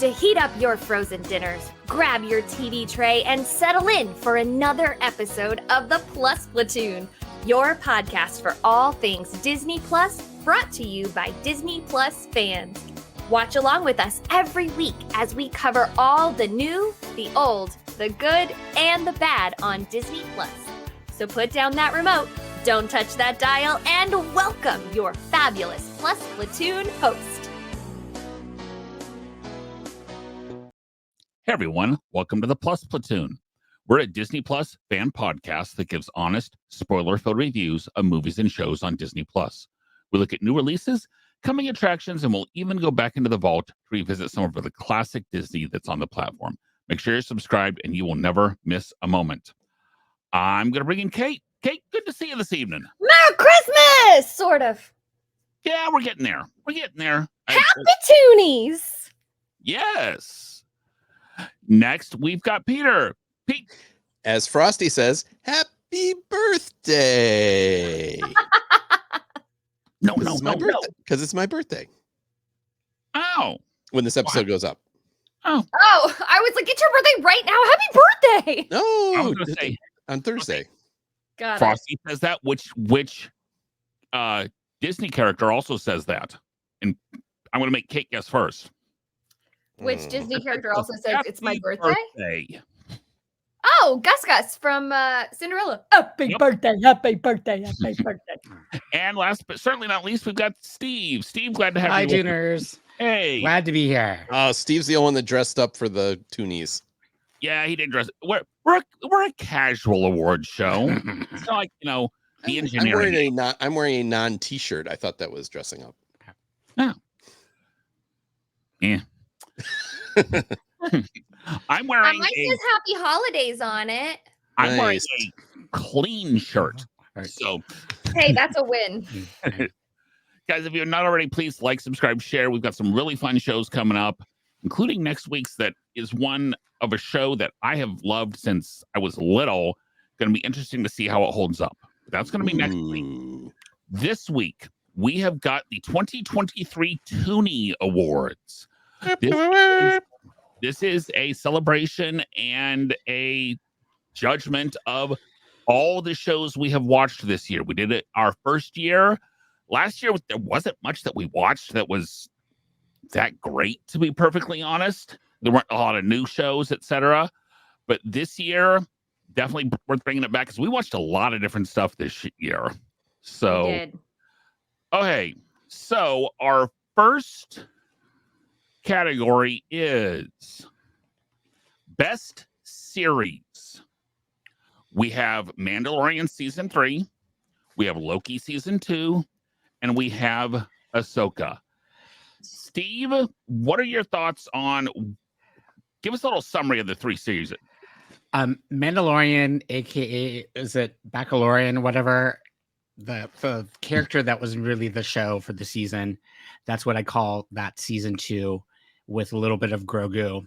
to heat up your frozen dinners, grab your TV tray, and settle in for another episode of the Plus Platoon, your podcast for all things Disney Plus, brought to you by Disney Plus fans. Watch along with us every week as we cover all the new, the old, the good, and the bad on Disney Plus. So put down that remote, don't touch that dial, and welcome your fabulous Plus Platoon host. Hey everyone, welcome to the Plus Platoon. We're a Disney Plus fan podcast that gives honest, spoiler-filled reviews of movies and shows on Disney Plus. We look at new releases, coming attractions, and we'll even go back into the vault to revisit some of the classic Disney that's on the platform. Make sure you're subscribed and you will never miss a moment. I'm going to bring in Kate. Kate, good to see you this evening. Merry Christmas! Sort of. Yeah, we're getting there. Happy Toonies! Yes. Next, we've got Peter. Pete. As Frosty says, happy birthday. No. Because it's my birthday. Oh. When this episode goes up. Oh, I was like, it's your birthday right now. Happy birthday! No, I was going to say on Thursday. Got Frosty says that, which Disney character also says that. And I'm going to make Kate guess first. Which Disney character also says it's my birthday? Oh, Gus from Cinderella. Happy birthday, happy birthday, happy birthday. And last but certainly not least, we've got Steve. Steve, glad to have Hi, you. Tuners. Hey. Glad to be here. Steve's the only one that dressed up for the Toonies. Yeah, he did dress. We're a casual award show. It's not like, the engineering. I'm wearing a non-t-shirt. I thought that was dressing up. Oh. Yeah. I'm wearing mine says Happy Holidays on it. I'm wearing Nice. a clean shirt. So, Hey, that's a win. guys, if you're not already, please like, subscribe, share. We've got some really fun shows coming up, including next week's that is one of a show that I have loved since I was little. Going to be interesting to see how it holds up. That's going to be next week. This week, we have got the 2023 Toonie Awards. This is a celebration and a judgment of all the shows we have watched this year. We did it our first year. Last year, there wasn't much that we watched that was that great, to be perfectly honest. There weren't a lot of new shows, etc. But this year, definitely worth bringing it back because we watched a lot of different stuff this year. So, We did. okay. So, our first category is Best Series. We have Mandalorian Season 3, we have Loki Season 2, and we have Ahsoka. Steve, what are your thoughts on, give us a little summary of the three series. Mandalorian, aka is it Baccalaurean, whatever, the character that was really the show for the season. That's what I call that season 2, with a little bit of Grogu.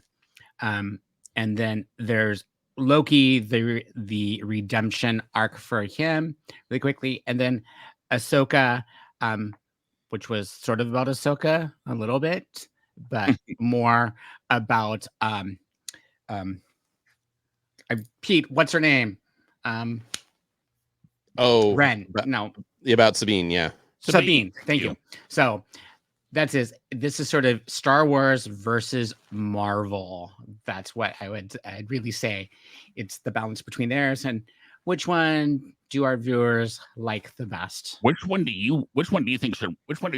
And then there's Loki, the redemption arc for him, really quickly. And then Ahsoka, which was sort of about Ahsoka a little bit, but more about Pete, what's her name? Ren. No. About Sabine, yeah. Sabine. Thank you. So this is sort of Star Wars versus Marvel. That's what I'd really say. It's the balance between theirs, and which one do our viewers like the best? Which one did you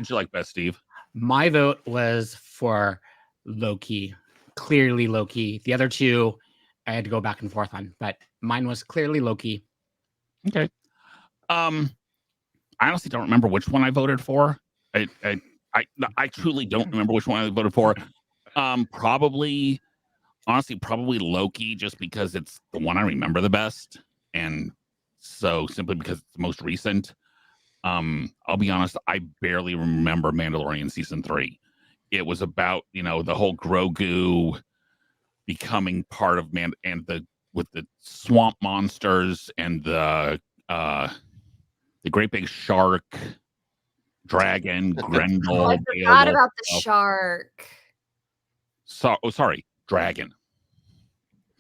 like best, Steve? My vote was for Loki. Clearly Loki. The other two I had to go back and forth on, but mine was clearly Loki. Okay. I honestly don't remember which one I voted for. I truly don't remember which one I voted for. Probably Loki, just because it's the one I remember the best, and so simply because it's the most recent. I'll be honest, I barely remember Mandalorian Season 3. It was about, the whole Grogu becoming part of with the swamp monsters and the great big shark, dragon, Grendel. I forgot about the shark. sorry, dragon.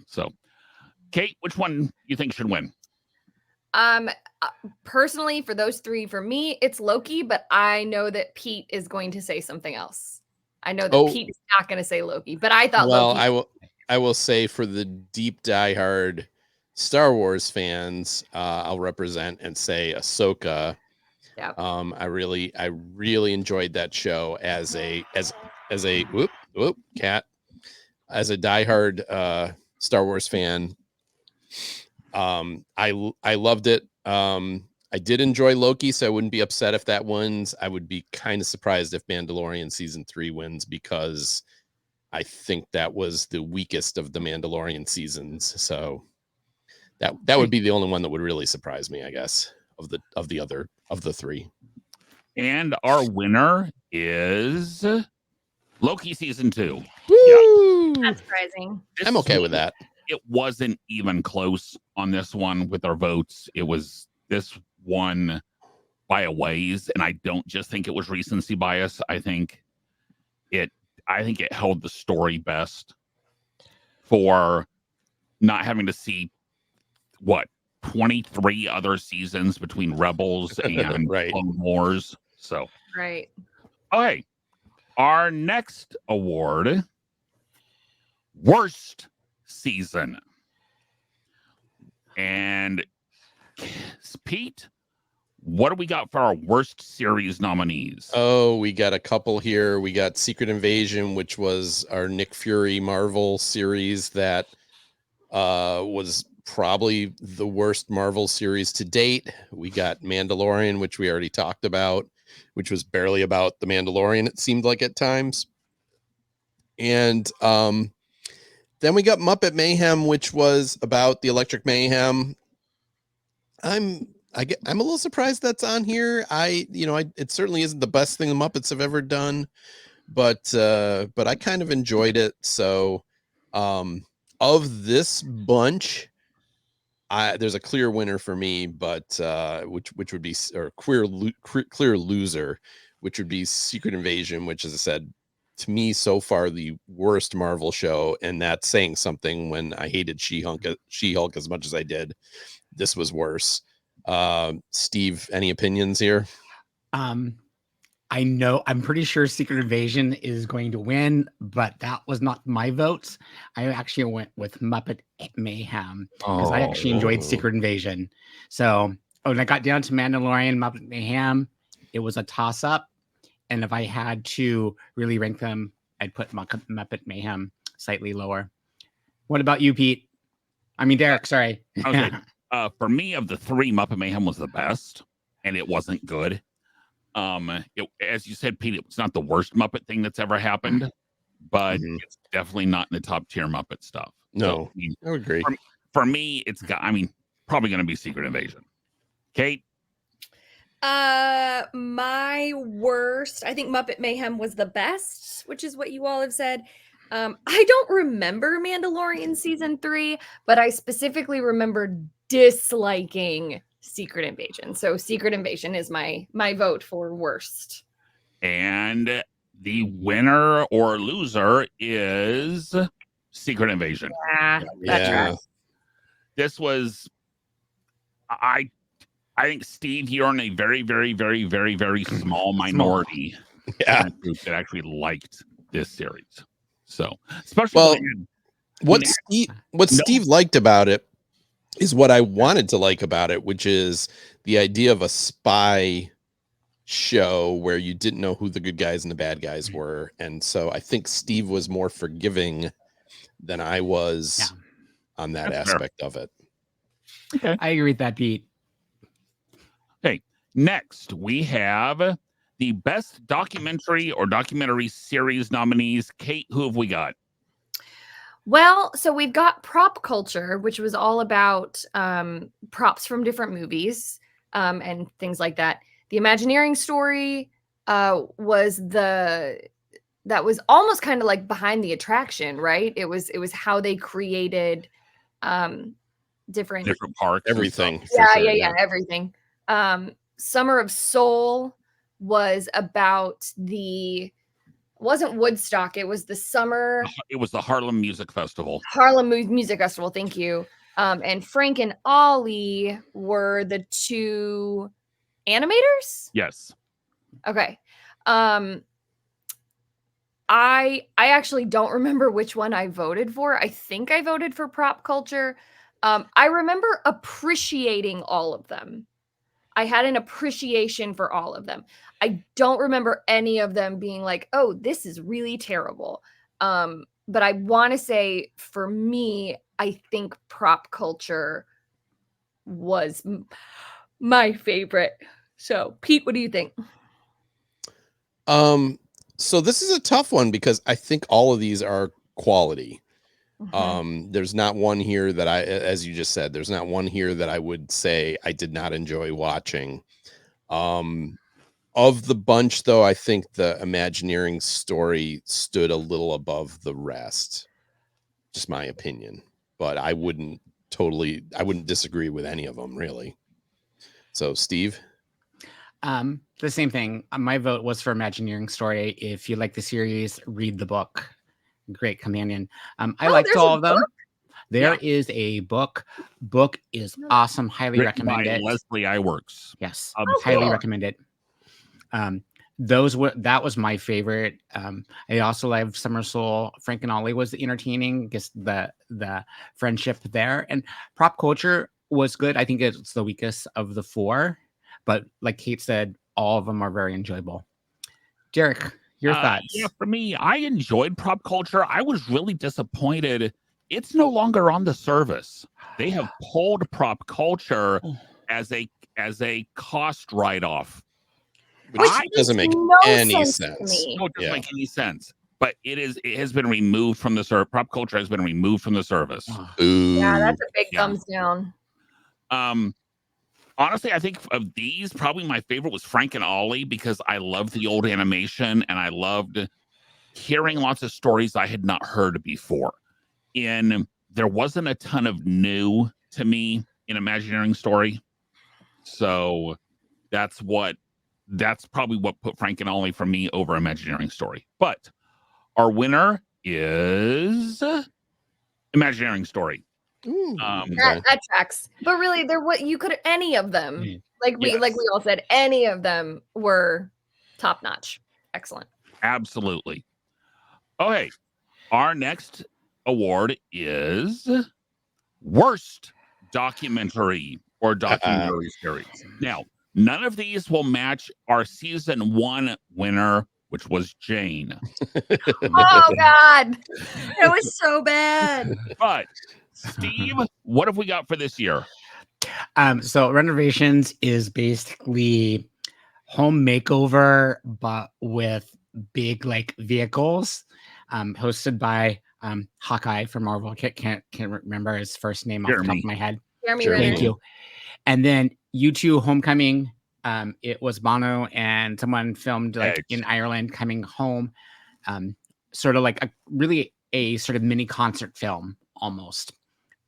So, Kate, which one you think should win? Personally, for those three, for me, it's Loki, but I know that Pete is going to say something else. I know that Pete is not going to say Loki, but I thought Loki. I will say for the deep diehard Star Wars fans, I'll represent and say Ahsoka. Yeah. I really enjoyed that show as a cat. As a diehard Star Wars fan, I loved it. I did enjoy Loki, so I wouldn't be upset if that wins. I would be kind of surprised if Mandalorian season 3 wins, because I think that was the weakest of the Mandalorian seasons. So that would be the only one that would really surprise me, I guess, of the three. And our winner is Loki season 2. Woo! That's surprising. I'm okay with that. It wasn't even close on this one with our votes. This one by a ways, and I don't just think it was recency bias. I think it held the story best for not having to see 23 other seasons between Rebels and Right. Clone Wars. So Right. okay, our next award, worst season. And Pete, what do we got for our worst series nominees? Oh, we got a couple here. We got Secret Invasion, which was our Nick Fury Marvel series that was probably the worst Marvel series to date. We got Mandalorian, which we already talked about, which was barely about the Mandalorian, it seemed like at times. And then we got Muppet Mayhem, which was about the Electric Mayhem. I'm a little surprised that's on here. It certainly isn't the best thing the Muppets have ever done, but I kind of enjoyed it. So, of this bunch, there's a clear winner for me, but which would be, or clear loser, which would be Secret Invasion, which, as I said, to me so far the worst Marvel show, and that's saying something when I hated She-Hulk as much as I did. This was worse. Steve, any opinions here? I know, I'm pretty sure Secret Invasion is going to win, but that was not my votes. I actually went with Muppet Mayhem because I actually enjoyed Secret Invasion. So when I got down to Mandalorian, Muppet Mayhem, it was a toss up. And if I had to really rank them, I'd put Muppet Mayhem slightly lower. What about you, Pete? I mean, Derek, sorry. Okay. For me, of the three, Muppet Mayhem was the best, and it wasn't good. As you said, Pete, it's not the worst Muppet thing that's ever happened, but it's definitely not in the top tier Muppet stuff. No, so, I would agree. For me, it's got, probably going to be Secret Invasion. Kate? My worst, I think Muppet Mayhem was the best, which is what you all have said. I don't remember Mandalorian season 3, but I specifically remember disliking Secret Invasion. So Secret Invasion is my vote for worst. And the winner or loser is Secret Invasion. Yeah, that's right. This was, I think, Steve, you're in a very, very, very, very, very small minority group that actually liked this series. So, especially what Steve liked about it is what I wanted to like about it, which is the idea of a spy show where you didn't know who the good guys and the bad guys were. And so I think Steve was more forgiving than I was on that aspect of it. Okay. I agree with that, Pete. Okay. Next, we have the best documentary or documentary series nominees. Kate, who have we got? Well, so we've got Prop Culture, which was all about props from different movies and things like that. The Imagineering Story was almost kind of like behind the attraction, right? It was how they created different parts, everything. Yeah, everything. Summer of Soul was about the wasn't Woodstock. It was the summer It was the Harlem Music Festival. Harlem Music Festival. Thank you. And Frank and Ollie were the two animators. Yes. Okay. I actually don't remember which one I voted for. I think I voted for Prop Culture. I remember appreciating all of them. I had an appreciation for all of them. I don't remember any of them being like, "Oh, this is really terrible." But I want to say for me, I think Prop Culture was my favorite. So, Pete, what do you think? So this is a tough one because I think all of these are quality. Mhm. There's not one here that as you just said, there's not one here that I would say I did not enjoy watching. Of the bunch though, I think the Imagineering story stood a little above the rest. Just my opinion, but I wouldn't disagree with any of them really. So Steve? The same thing. My vote was for Imagineering story. If you like the series, read the book. Great companion. I liked there's all a of them. book? There is a book. Book is awesome. Highly Written recommend by it. Leslie Iwerks. Yes, Of highly cool. recommend it. That was my favorite. I also love Summer Soul. Frank and Ollie was entertaining. Just the friendship there, and Prop Culture was good. I think it's the weakest of the four, but like Kate said, all of them are very enjoyable. Derek, your thoughts? Yeah, for me, I enjoyed Prop Culture. I was really disappointed. It's no longer on the service. They have pulled Prop Culture as a cost write-off. Which doesn't make any sense. to me. No, it doesn't make any sense. But it has been removed from the service. Prop Culture has been removed from the service. Ooh. Yeah, that's a big Yeah. thumbs down. Honestly, I think of these, probably my favorite was Frank and Ollie because I loved the old animation and I loved hearing lots of stories I had not heard before. There wasn't a ton of new to me in Imagineering story. So that's probably what put Frank and Ollie for me over Imagineering story. But our winner is Imagineering story. Ooh, That tracks. But really, you could any of them. Like we all said, any of them were top notch. Excellent. Absolutely. Okay. Our next award is worst documentary or documentary series. Now, none of these will match our season 1 winner, which was Jane. Oh God, it was so bad. But Steve, what have we got for this year? So Renovations is basically home makeover, but with big like vehicles. Hosted by Hawkeye from Marvel. Can't remember his first name off the top of my head. Jeremy Sure. Renner. Thank you. And then U2 Homecoming. It was Bono and someone filmed like in Ireland coming home. Sort of like a sort of mini concert film almost.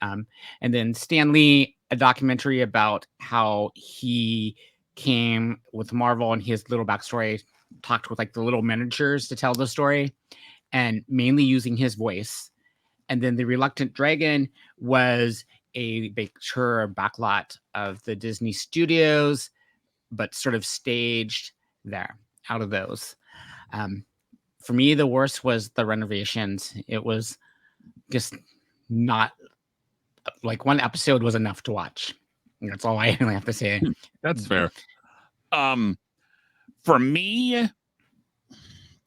And then Stan Lee, a documentary about how he came with Marvel and his little backstory, talked with like the little miniatures to tell the story and mainly using his voice. And then The Reluctant Dragon was a backlot of the Disney studios, but sort of staged there out of those. For me, the worst was the Renovations. It was just not like one episode was enough to watch. That's all I really have to say. That's fair. For me,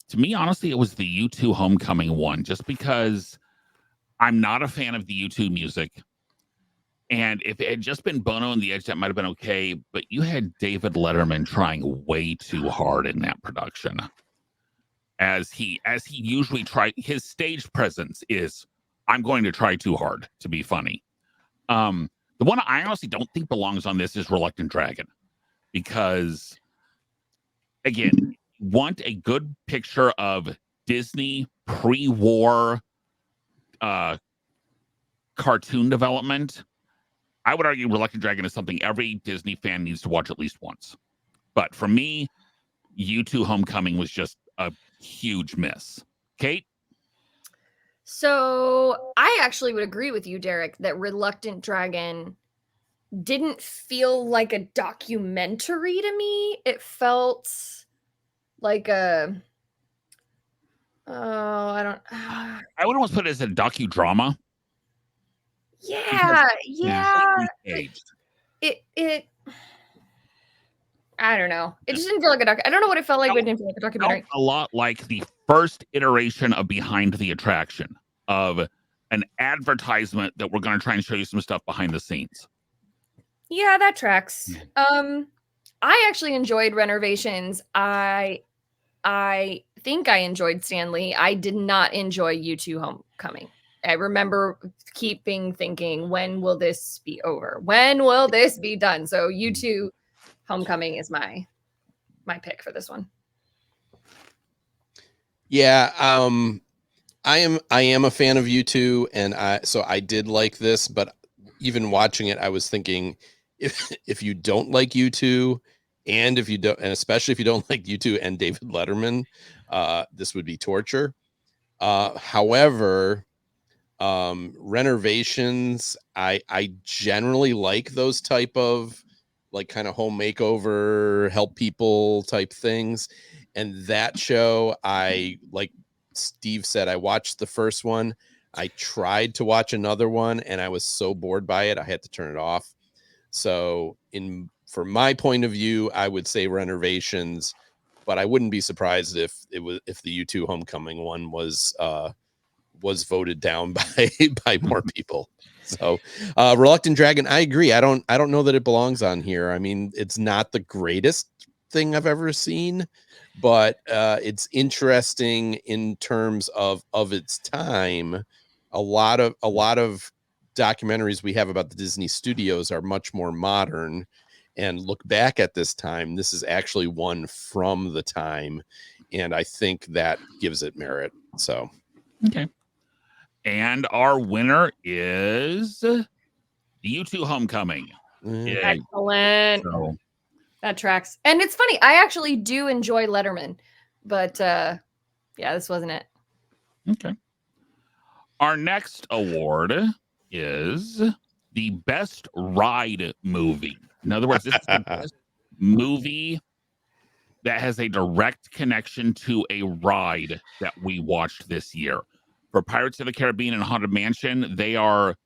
to me, honestly, it was the U2 Homecoming one, just because I'm not a fan of the U2 music. And if it had just been Bono and the Edge, that might have been okay. But you had David Letterman trying way too hard in that production. As he usually tried, his stage presence is, I'm going to try too hard to be funny. The one I honestly don't think belongs on this is Reluctant Dragon. Because, again, want a good picture of Disney pre-war cartoon development, I would argue Reluctant Dragon is something every Disney fan needs to watch at least once. But for me, U2 Homecoming was just a huge miss. Kate? So I actually would agree with you, Derek, that Reluctant Dragon didn't feel like a documentary to me. It felt like a I don't I would almost put it as a docudrama. yeah. Aged. It I don't know. It just didn't feel like a doc. I don't know what it felt like, but it didn't feel like a documentary. Felt a lot like the first iteration of Behind the Attraction, of an advertisement that we're going to try and show you some stuff behind the scenes. Yeah, that tracks. I actually enjoyed Renovations. I think I enjoyed Stanley. I did not enjoy U2 Homecoming. I remember thinking, when will this be over? When will this be done? So U2 Homecoming is my pick for this one. Yeah, I am a fan of U2, and I did like this, but even watching it, I was thinking, if you don't like U2, and especially if you don't like U2 and David Letterman, this would be torture. However, Renovations, I generally like those type of like kind of home makeover, help people type things. And that show, I, like Steve said, I watched the first one. I tried to watch another one and I was so bored by it, I had to turn it off. So from my point of view, I would say Renovations, but I wouldn't be surprised if the U2 Homecoming one was voted down by more people. So Reluctant Dragon, I agree. I don't know that it belongs on here. I mean, it's not the greatest thing I've ever seen, but it's interesting in terms of its time. A lot of documentaries we have about the Disney studios are much more modern and look back at this time. This is actually one from the time, and I think that gives it merit. So okay. And our winner is U2 Homecoming. Yeah. Excellent. So, that tracks. And it's funny, I actually do enjoy Letterman, but yeah, this wasn't it. okay. Our next award is the best ride movie. In other words, this is the best movie that has a direct connection to a ride that we watched this year. For Pirates of the Caribbean and Haunted Mansion, they are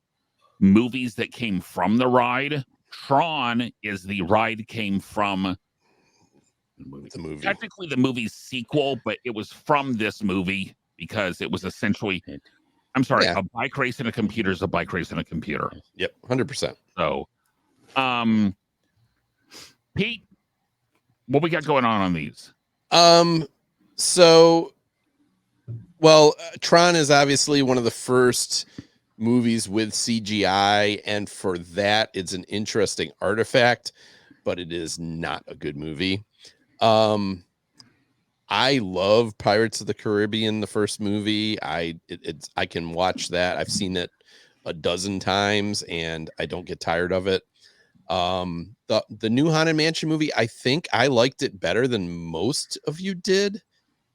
movies that came from the ride. Tron is the ride came from the movie. Technically the movie's sequel, but it was from this movie because it was essentially, I'm sorry, a bike race in a computer is a bike race in a computer. Yep, 100%. So, Pete, what we got going on these? So, well, Tron is obviously one of the first movies with CGI, and for that, it's an interesting artifact, but it is not a good movie. I love Pirates of the Caribbean, the first movie. I can watch that. I've seen it a dozen times, and I don't get tired of it. The new Haunted Mansion movie, I think I liked it better than most of you did.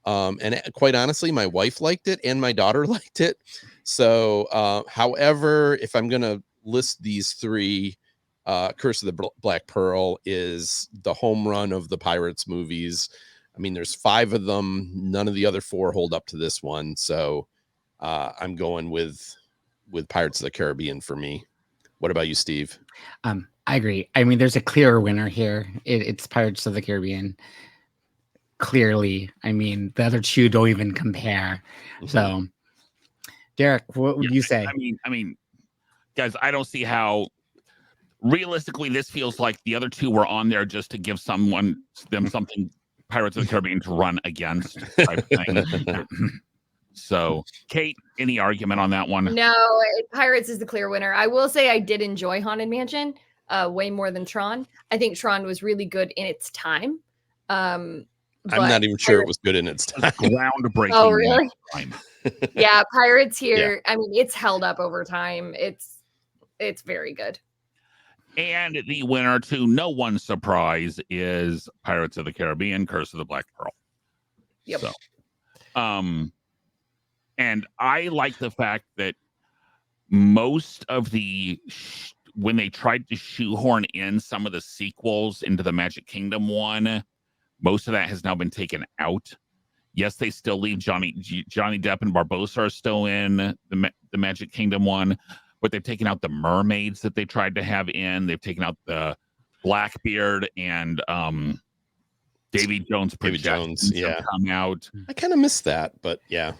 And quite honestly, my wife liked it and my daughter liked it. So, however, if I'm going to list these three, Curse of the Black Pearl is the home run of the Pirates movies. I mean, there's 5 of them. None of the other 4 hold up to this one. So, I'm going with Pirates of the Caribbean for me. What about you, Steve? I agree. I mean, there's a clear winner here. It's Pirates of the Caribbean. Clearly, I mean, the other 2 don't even compare. Mm-hmm. So, Derek, what would you say? I mean, guys, I don't see how. Realistically, this feels like the other 2 were on there just to give them something Pirates of the Caribbean to run against type thing. So, Kate, any argument on that one? No, Pirates is the clear winner. I will say I did enjoy Haunted Mansion way more than Tron. I think Tron was really good in its time. I'm not even sure it was good in its time. Groundbreaking. Oh, really? Yeah, Pirates here. Yeah. I mean, it's held up over time. It's very good. And the winner, to no one's surprise, is Pirates of the Caribbean, Curse of the Black Pearl. Yep. So, And I like the fact that most of when they tried to shoehorn in some of the sequels into the Magic Kingdom one, most of that has now been taken out. Yes, they still leave Johnny Depp and Barbosa are still in the Magic Kingdom one, but they've taken out the mermaids that they tried to have in. They've taken out the Blackbeard and Davy Jones projections have come out. I kind of missed that, but yeah.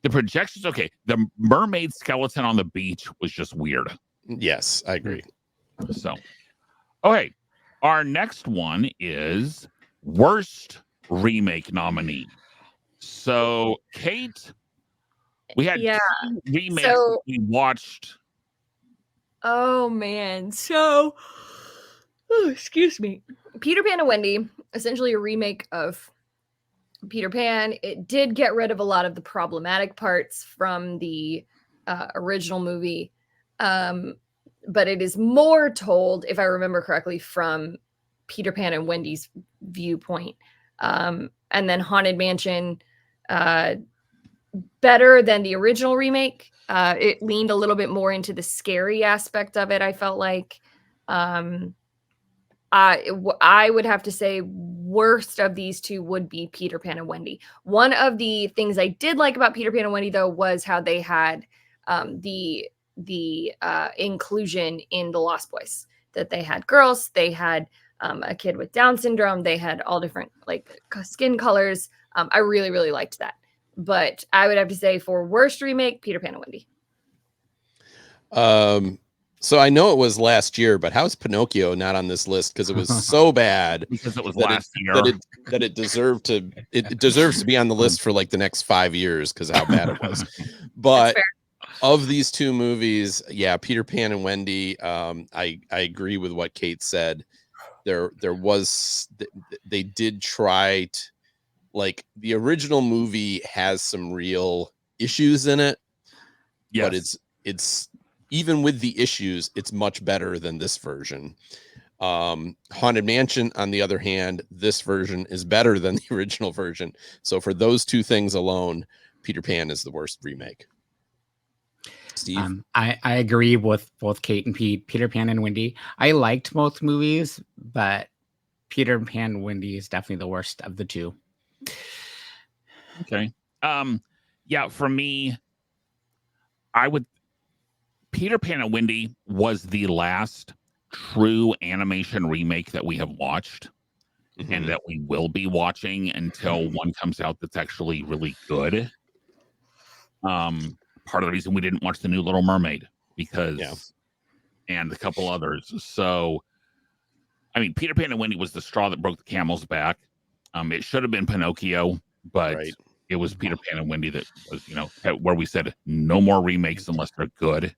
The projections, okay. The mermaid skeleton on the beach was just weird. Yes, I agree. So, okay. Our next one is worst remake nominee. So, Kate, we had two remakes we watched. Oh, man. So, excuse me. Peter Pan and Wendy, essentially a remake of Peter Pan. It did get rid of a lot of the problematic parts from the original movie. But it is more told, if I remember correctly, from Peter Pan and Wendy's viewpoint. And then Haunted Mansion, better than the original remake. It leaned a little bit more into the scary aspect of it, I felt like. I would have to say worst of these two would be Peter Pan and Wendy. One of the things I did like about Peter Pan and Wendy, though, was how they had the inclusion in the Lost Boys, that they had girls, they had a kid with Down syndrome, they had all different like skin colors. I really, really liked that. But I would have to say for worst remake, Peter Pan and Wendy. So I know it was last year, but how's Pinocchio not on this list? Because it was so bad. Because it was last year. That it deserves to be on the list for like the next 5 years because how bad it was. But of these two movies, yeah, Peter Pan and Wendy, I agree with what Kate said. They did try to, like, the original movie has some real issues in it. Yes. But it's even with the issues, it's much better than this version. Haunted Mansion, on the other hand, this version is better than the original version. So for those two things alone, Peter Pan is the worst remake. Steve? I agree with both Kate and Pete. Peter Pan and Wendy. I liked both movies, but Peter Pan and Wendy is definitely the worst of the two. Okay. Yeah, for me, Peter Pan and Wendy was the last true animation remake that we have watched and that we will be watching until one comes out that's actually really good. Part of the reason we didn't watch the new Little Mermaid and a couple others. So, I mean, Peter Pan and Wendy was the straw that broke the camel's back. It should have been Pinocchio, but it was Peter Pan and Wendy that was, where we said no more remakes unless they're good.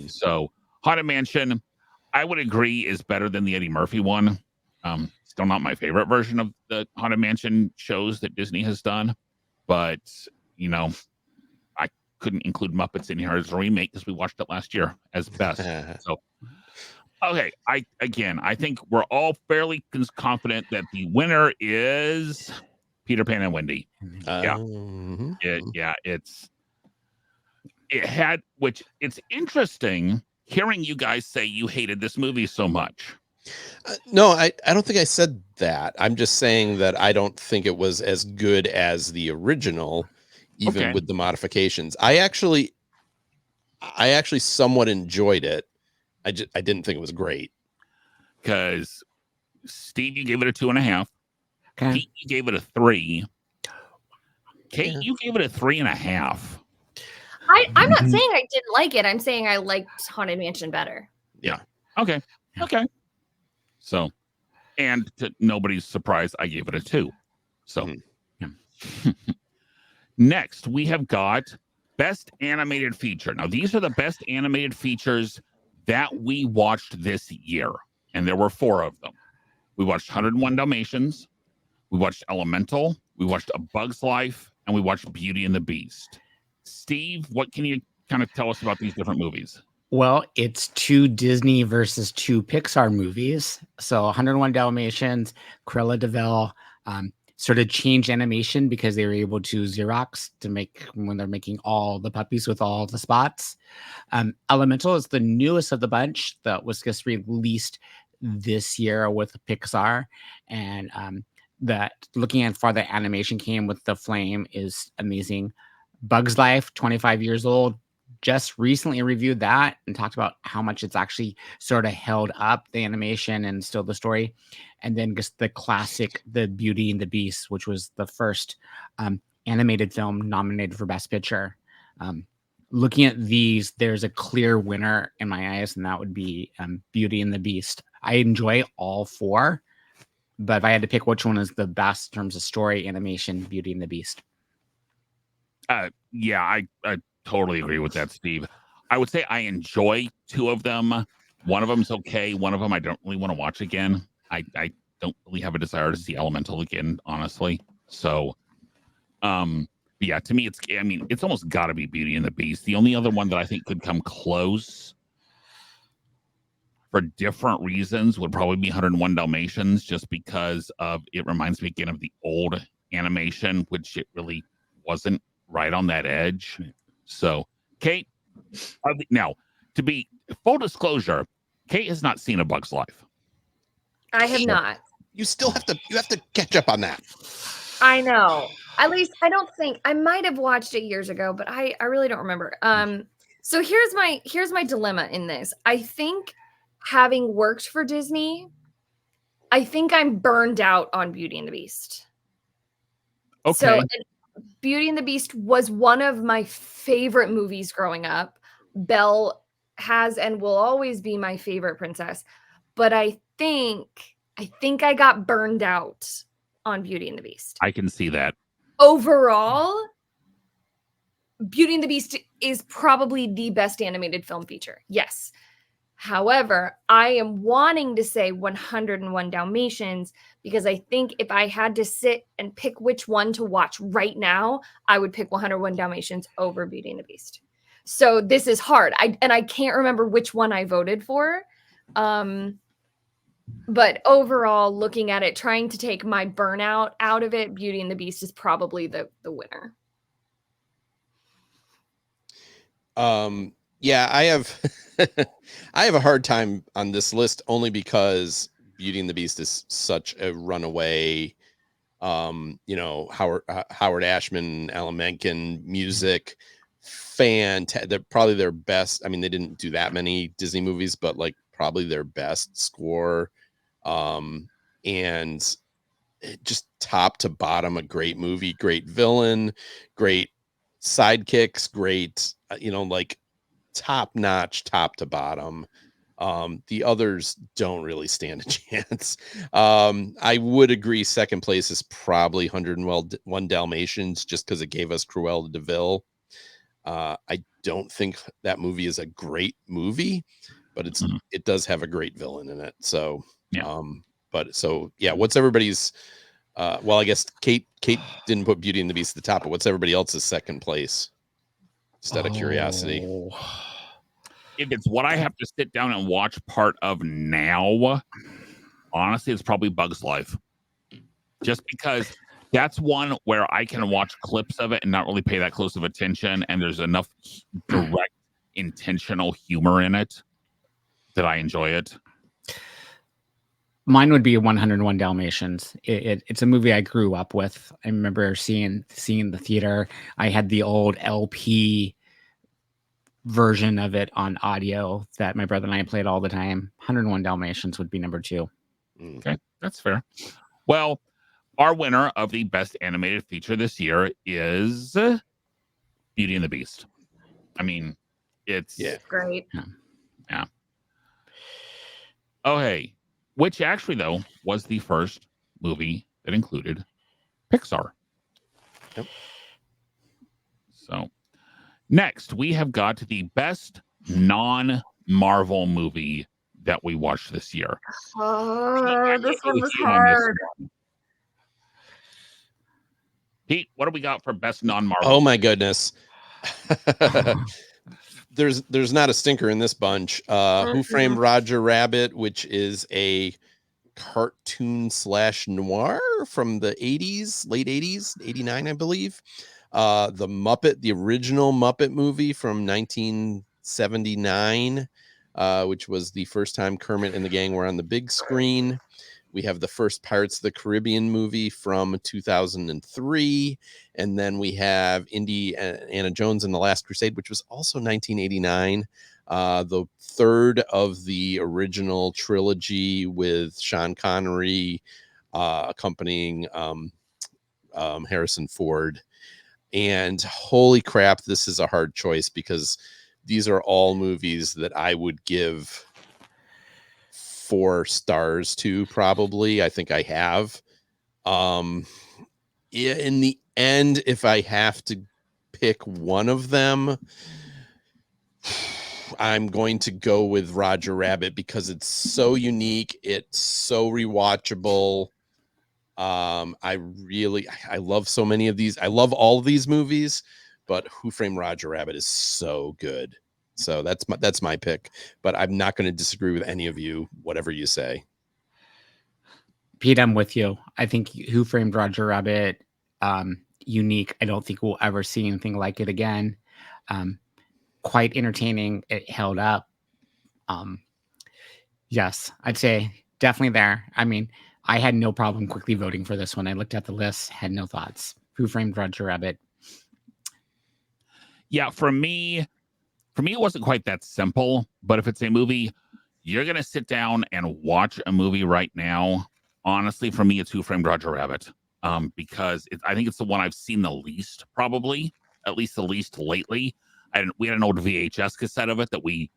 So Haunted Mansion, I would agree, is better than the Eddie Murphy one. Still not my favorite version of the Haunted Mansion shows that Disney has done, but I couldn't include Muppets in here as a remake because we watched it last year as best. So okay, I think we're all fairly confident that the winner is Peter Pan and Wendy. It's interesting hearing you guys say you hated this movie so much. No, I don't think I said that. I'm just saying that I don't think it was as good as the original, even with the modifications. I actually somewhat enjoyed it. I didn't think it was great. Because Steve, you gave it a 2.5. Okay. Pete, you gave it a 3. Kate, you gave it a 3.5. I'm not saying I didn't like it. I'm saying I liked Haunted Mansion better. Yeah. Okay. So, and to nobody's surprise, I gave it a 2. So, next we have got Best Animated Feature. Now, these are the best animated features that we watched this year, and there were 4 of them. We watched 101 Dalmatians, we watched Elemental, we watched A Bug's Life, and we watched Beauty and the Beast. Steve, what can you kind of tell us about these different movies? Well, it's 2 Disney versus 2 Pixar movies. So 101 Dalmatians, Cruella de Vil, sort of change animation because they were able to Xerox to make when they're making all the puppies with all the spots. Elemental is the newest of the bunch that was just released this year with Pixar, and that looking at far the animation came with the flame is amazing. Bugs Life, 25 years old, just recently reviewed that and talked about how much it's actually sort of held up the animation and still the story. And then just the classic, The Beauty and the Beast, which was the first animated film nominated for Best Picture. Looking at these, there's a clear winner in my eyes, and that would be Beauty and the Beast. I enjoy all four, but if I had to pick which one is the best in terms of story, animation, Beauty and the Beast. Yeah, I totally agree with that, Steve. I would say I enjoy two of them. One of them's okay. One of them I don't really want to watch again. I don't really have a desire to see Elemental again, honestly. So, yeah, to me, it's almost got to be Beauty and the Beast. The only other one that I think could come close for different reasons would probably be 101 Dalmatians, just because of it reminds me again of the old animation, which it really wasn't right on that edge. So, Kate, now to be full disclosure, Kate has not seen A Bug's Life. I have not. You still have to catch up on that. I know. At least I don't think I might have watched it years ago, but I really don't remember. So here's my dilemma in this. I think having worked for Disney, I think I'm burned out on Beauty and the Beast. Okay. So Beauty and the Beast was one of my favorite movies growing up. Belle has and will always be my favorite princess. But I think I got burned out on Beauty and the Beast. I can see that. Overall, Beauty and the Beast is probably the best animated film feature. Yes. However, I am wanting to say 101 Dalmatians because I think if I had to sit and pick which one to watch right now, I would pick 101 Dalmatians over Beauty and the Beast. So this is hard. I can't remember which one I voted for. But overall, looking at it, trying to take my burnout out of it, Beauty and the Beast is probably the winner. Yeah, I have I have a hard time on this list only because Beauty and the Beast is such a runaway. Howard Ashman, Alan Menken music, they're probably their best. I mean, they didn't do that many Disney movies, but like probably their best score. And just top to bottom, a great movie, great villain, great sidekicks, great, like top notch, top to bottom. The others don't really stand a chance. I would agree second place is probably 101 Dalmatians just because it gave us Cruella de Vil. I don't think that movie is a great movie, but it does have a great villain in it. So, yeah. What's everybody's well, I guess Kate didn't put Beauty and the Beast at the top, but what's everybody else's second place? Just out of curiosity. If it's what I have to sit down and watch part of now, honestly, it's probably Bug's Life. Just because that's one where I can watch clips of it and not really pay that close of attention, and there's enough direct, intentional humor in it that I enjoy it. Mine would be 101 Dalmatians. It's a movie I grew up with. I remember seeing the theater. I had the old LP version of it on audio that my brother and I played all the time. 101 Dalmatians would be number 2. Okay, that's fair. Well, our winner of the best animated feature this year is Beauty and the Beast. I mean, it's great. Yeah. Oh, hey. Which actually, though, was the first movie that included Pixar. Yep. So, next, we have got the best non-Marvel movie that we watched this year. Oh, this one was hard. Pete, what do we got for best non-Marvel? Oh, my goodness. There's not a stinker in this bunch. Who Framed Roger Rabbit, which is a cartoon / noir from the 80s, late 80s, 89, I believe. The original Muppet movie from 1979, which was the first time Kermit and the gang were on the big screen. We have the first Pirates of the Caribbean movie from 2003. And then we have Indiana Jones and the Last Crusade, which was also 1989. The third of the original trilogy with Sean Connery accompanying Harrison Ford. And holy crap, this is a hard choice because these are all movies that I would give 4 stars to, probably. I think I have. In the end, if I have to pick one of them, I'm going to go with Roger Rabbit because it's so unique. It's so rewatchable. I love so many of these. I love all of these movies, but Who Framed Roger Rabbit is so good. So that's my pick, but I'm not going to disagree with any of you, whatever you say. Pete, I'm with you. I think Who Framed Roger Rabbit, unique. I don't think we'll ever see anything like it again. Quite entertaining. It held up. Yes, I'd say definitely there. I mean, I had no problem quickly voting for this one. I looked at the list, had no thoughts. Who Framed Roger Rabbit? Yeah, for me, it wasn't quite that simple. But if it's a movie you're gonna sit down and watch a movie right now, honestly, for me, it's Who Framed Roger Rabbit. Because I think it's the one I've seen the least, probably, at least the least lately. We had an old VHS cassette of it that we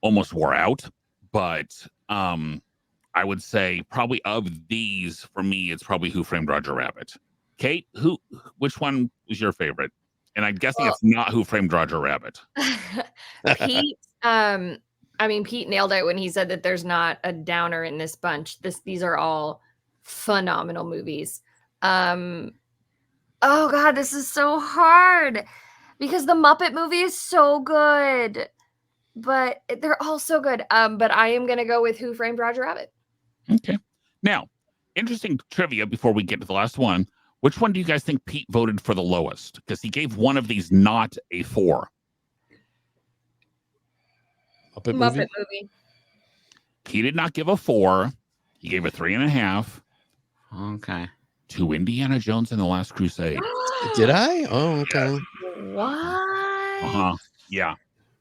almost wore out, but I would say probably of these, for me, it's probably Who Framed Roger Rabbit. Kate, which one was your favorite? And I'm guessing it's not Who Framed Roger Rabbit. Pete, Pete nailed it when he said that there's not a downer in this bunch. These are all phenomenal movies. Oh God, this is so hard because the Muppet movie is so good, but they're all so good. But I am gonna go with Who Framed Roger Rabbit. Okay. Now, interesting trivia before we get to the last one. Which one do you guys think Pete voted for the lowest? Because he gave one of these not a 4. Muppet movie. He did not give a 4. He gave a 3.5. Okay. To Indiana Jones and the Last Crusade. Did I? Oh, okay. What? Yeah.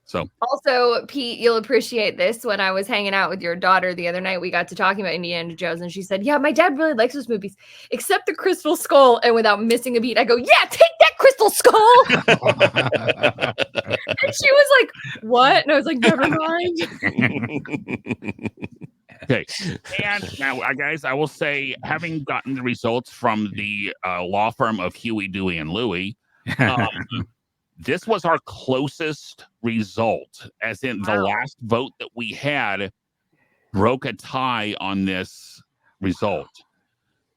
So also, Pete, you'll appreciate this. When I was hanging out with your daughter the other night, we got to talking about Indiana Jones, and she said, "Yeah, my dad really likes those movies, except the Crystal Skull." And without missing a beat, I go, "Yeah, take that Crystal Skull." And she was like, "What?" And I was like, "Never mind." Okay. And now, guys, I will say, having gotten the results from the law firm of Huey, Dewey, and Louie, this was our closest result, as in the last vote that we had broke a tie on this result.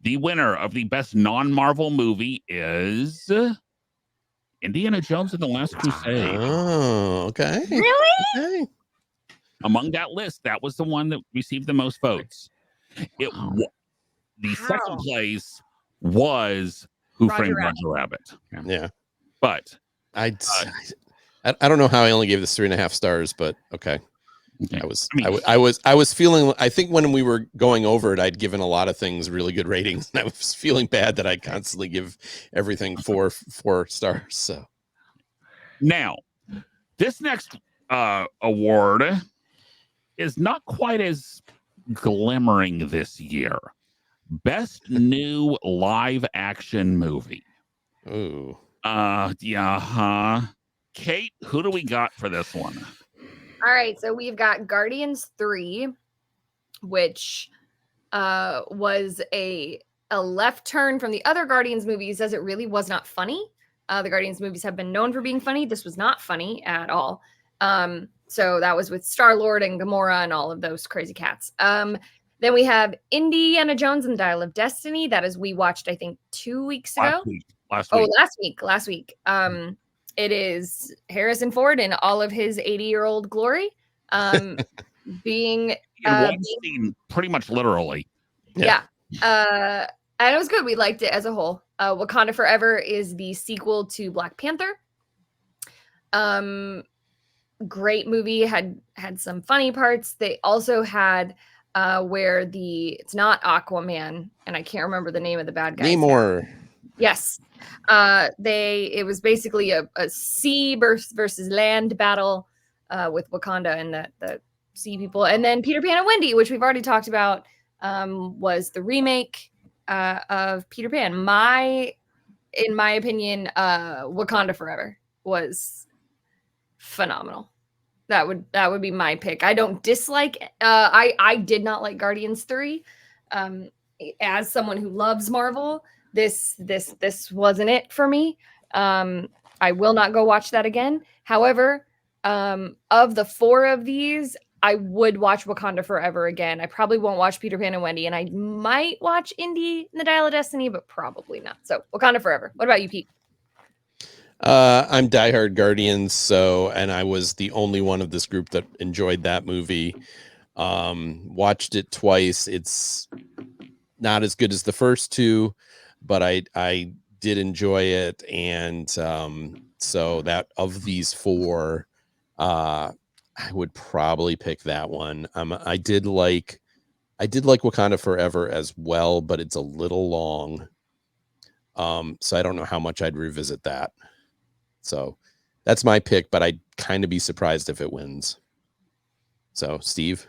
The winner of the best non-Marvel movie is Indiana Jones and the Last Crusade. Oh, okay. Really? Okay. Among that list, that was the one that received the most votes. The second place was Who Framed Roger Rabbit. Yeah. But I don't know how I only gave this 3.5 stars, but okay. I was feeling, I think when we were going over it, I'd given a lot of things really good ratings, and I was feeling bad that I constantly give everything 4 stars. So now this next award is not quite as glimmering this year. Best new live action movie. Ooh. Kate, who do we got for this one? All right, so we've got Guardians 3, which was a left turn from the other Guardians movies, as it really was not funny. The Guardians movies have been known for being funny. This was not funny at all. So that was with Star-Lord and Gamora and all of those crazy cats. Then we have Indiana Jones and the Dial of Destiny. That is, we watched, I think, 2 weeks ago. Last week. Last week. It is Harrison Ford in all of his 80-year-old glory. being In one scene, pretty much literally. yeah. And it was good. We liked it as a whole. Wakanda Forever is the sequel to Black Panther. Great movie, had some funny parts. They also had where it's not Aquaman, and I can't remember the name of the bad guy. Namor. Yes. It was basically a sea versus land battle with Wakanda and the sea people. And then Peter Pan and Wendy, which we've already talked about, was the remake of Peter Pan. In my opinion, Wakanda Forever was phenomenal. That would be my pick. I don't dislike I did not like Guardians 3. As someone who loves Marvel, this wasn't it for me. I will not go watch that again. However, of the 4 of these, I would watch Wakanda Forever again. I probably won't watch Peter Pan and Wendy, and I might watch Indy and the Dial of Destiny, but probably not. So Wakanda Forever. What about you, Pete? I'm diehard Guardians, and I was the only one of this group that enjoyed that movie. Watched it twice. It's not as good as the first 2, but I did enjoy it, and so that of these 4, I would probably pick that one. I did like Wakanda Forever as well, but it's a little long. So I don't know how much I'd revisit that. So that's my pick, but I'd kind of be surprised if it wins. So, Steve?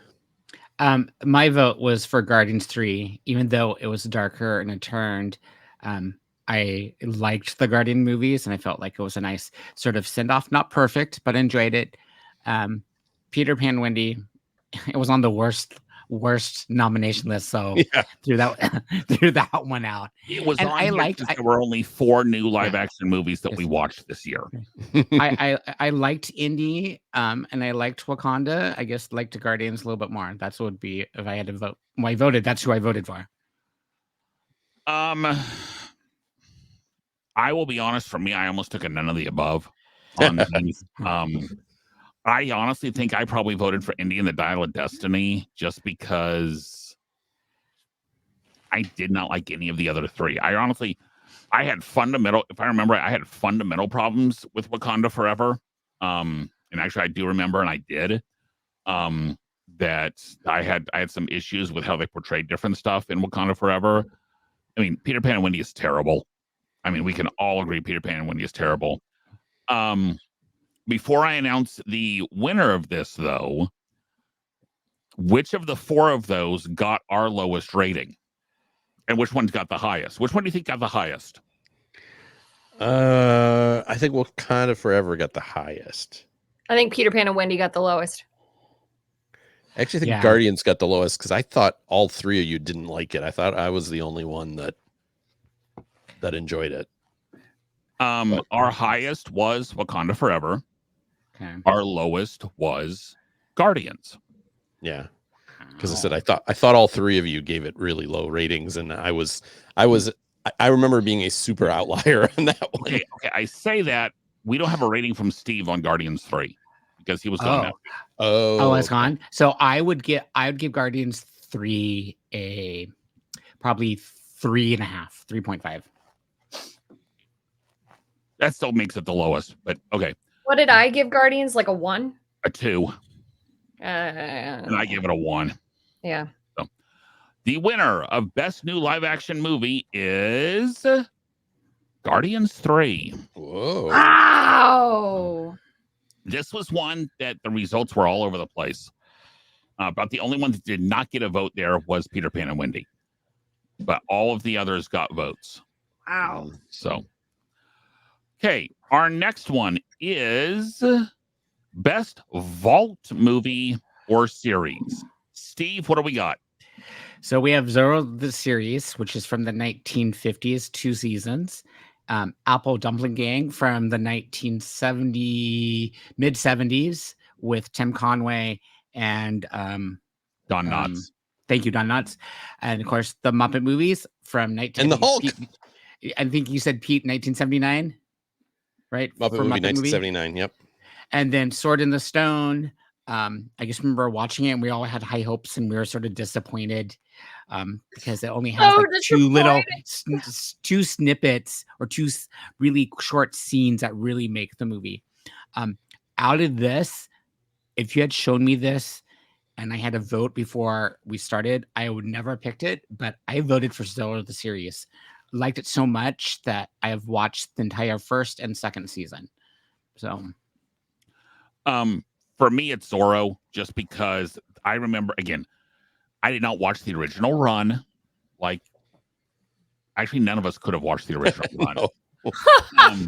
My vote was for Guardians 3, even though it was darker and it turned. I liked the Guardian movies, and I felt like it was a nice sort of send-off. Not perfect, but enjoyed it. Peter Pan, Wendy, it was on the worst nomination list, so threw that one out. It was and on here because there were only 4 new live action movies that we watched this year. I liked Indy, and I liked Wakanda. I guess liked the Guardians a little bit more. That's what would be if I had to vote. When I voted, that's who I voted for. I will be honest. For me, I almost took a none of the above on these. I honestly think I probably voted for Indy and the Dial of Destiny just because I did not like any of the other 3. I had fundamental problems with Wakanda Forever. And actually I do remember, and I did, that I had some issues with how they portrayed different stuff in Wakanda Forever. I mean, Peter Pan and Wendy is terrible. I mean, we can all agree Peter Pan and Wendy is terrible. Before I announce the winner of this, though, which of the 4 of those got our lowest rating? And which one's got the highest? Which one do you think got the highest? I think Wakanda Forever got the highest. I think Peter Pan and Wendy got the lowest. I actually think Guardians got the lowest because I thought all 3 of you didn't like it. I thought I was the only one that enjoyed it. Our highest was Wakanda Forever. Okay. Our lowest was Guardians. Yeah. Because I said I thought all 3 of you gave it really low ratings, and I remember being a super outlier on that one. Okay. I say that we don't have a rating from Steve on Guardians 3 because he was gone that week. Oh, it's gone. So I would give Guardians 3 a probably 3.5, 3.5. That still makes it the lowest, but okay. What did I give Guardians? Like a 1? A 2. And I gave it a 1. Yeah. So, the winner of Best New Live Action Movie is Guardians 3. Whoa. Wow. This was one that the results were all over the place. But the only one that did not get a vote there was Peter Pan and Wendy. But all of the others got votes. Wow. So, okay. Our next one is Best Vault Movie or Series. Steve, what do we got? So we have Zorro the series, which is from the 1950s, 2 seasons. Apple Dumpling Gang from the mid 70s with Tim Conway and Don Knotts. Thank you, Don Knotts. And of course, the Muppet movies from And the Hulk. I think you said Pete, 1979, right? Muppet movie, 1979. Yep. And then Sword in the Stone, I just remember watching it and we all had high hopes and we were sort of disappointed because it only has like two snippets or really short scenes that really make the movie. Out of this, if you had shown me this and I had to vote before we started, I would never have picked it, but I voted for Zorro the series. Liked it so much that I have watched the entire first and second season. So for me, it's Zorro, just because I remember, again, I did not watch the original run. Like, actually, none of us could have watched the original run.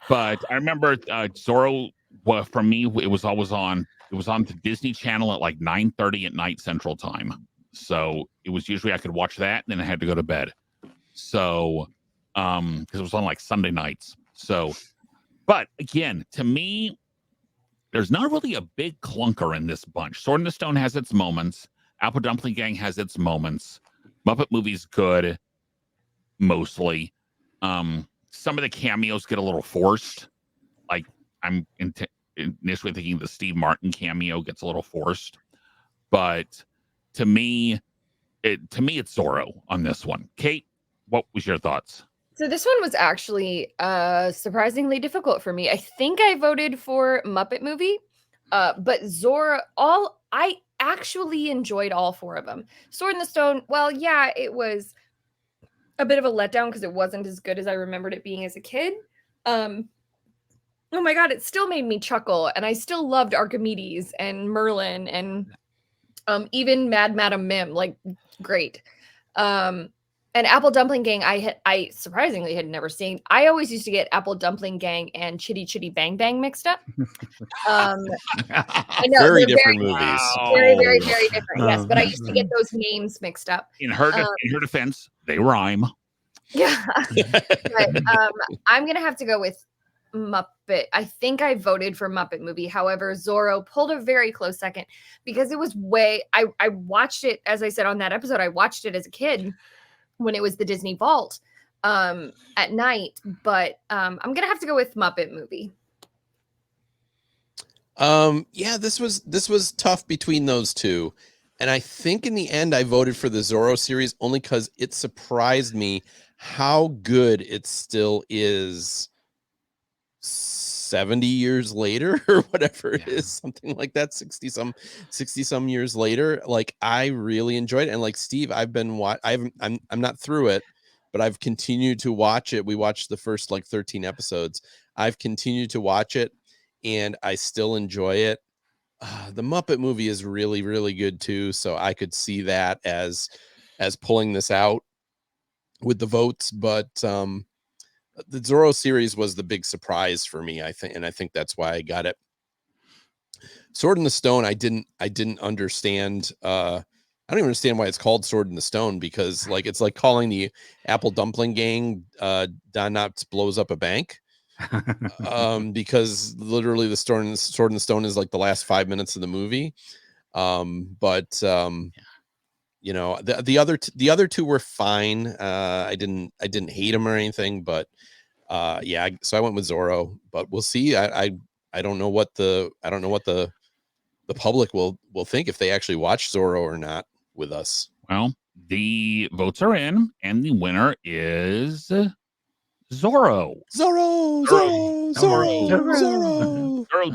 But I remember Zorro, well, for me, it was always on. It was on the Disney Channel at like 9:30 at night Central Time. So it was usually I could watch that, and then I had to go to bed. So, because it was on like Sunday nights. So, but again, to me, there's not really a big clunker in this bunch. Sword in the Stone has its moments. Apple Dumpling Gang has its moments. Muppet Movie's good, mostly. Some of the cameos get a little forced. Like, I'm initially thinking the Steve Martin cameo gets a little forced. But to me, it's Zorro on this one. Kate, what was your thoughts? So this one was actually surprisingly difficult for me. I think I voted for Muppet Movie, but Zorro, I actually enjoyed all four of them. Sword in the Stone, well, yeah, it was a bit of a letdown because it wasn't as good as I remembered it being as a kid. Oh my God, it still made me chuckle, and I still loved Archimedes and Merlin and even Mad Madam Mim, like great. And Apple Dumpling Gang, I surprisingly had never seen. I always used to get Apple Dumpling Gang and Chitty Chitty Bang Bang mixed up. I know, very different movies. Very, very, very different. Yes, but I used to get those names mixed up. In her defense, they rhyme. Yeah, but I'm gonna have to go with Muppet. I think I voted for Muppet Movie. However, Zorro pulled a very close second because it was I watched it, as I said on that episode, I watched it as a kid when it was the Disney Vault at night, but I'm gonna have to go with Muppet Movie. Yeah, this was tough between those two, and I think in the end I voted for the Zorro series only because it surprised me how good it still is 70 years later or whatever it is, something like that, 60 some years later. Like, I really enjoyed it, and like Steve, I'm not through it, but I've continued to watch it. We watched the first like 13 episodes. I've continued to watch it and I still enjoy it. The Muppet Movie is really, really good too, so I could see that as pulling this out with the votes, but the Zorro series was the big surprise for me, I think, and I think that's why I got it. Sword in the Stone, I didn't understand. I don't even understand why it's called Sword in the Stone, because like it's like calling the Apple Dumpling Gang Don Knotts blows up a bank. Because literally the Sword in the Stone is like the last 5 minutes of the movie. You know, the other two were fine. I didn't hate them or anything, but yeah, so I went with Zorro, but we'll see. I don't know what the public will think if they actually watch Zorro or not with us. Well, the votes are in, and the winner is Zorro. Zorro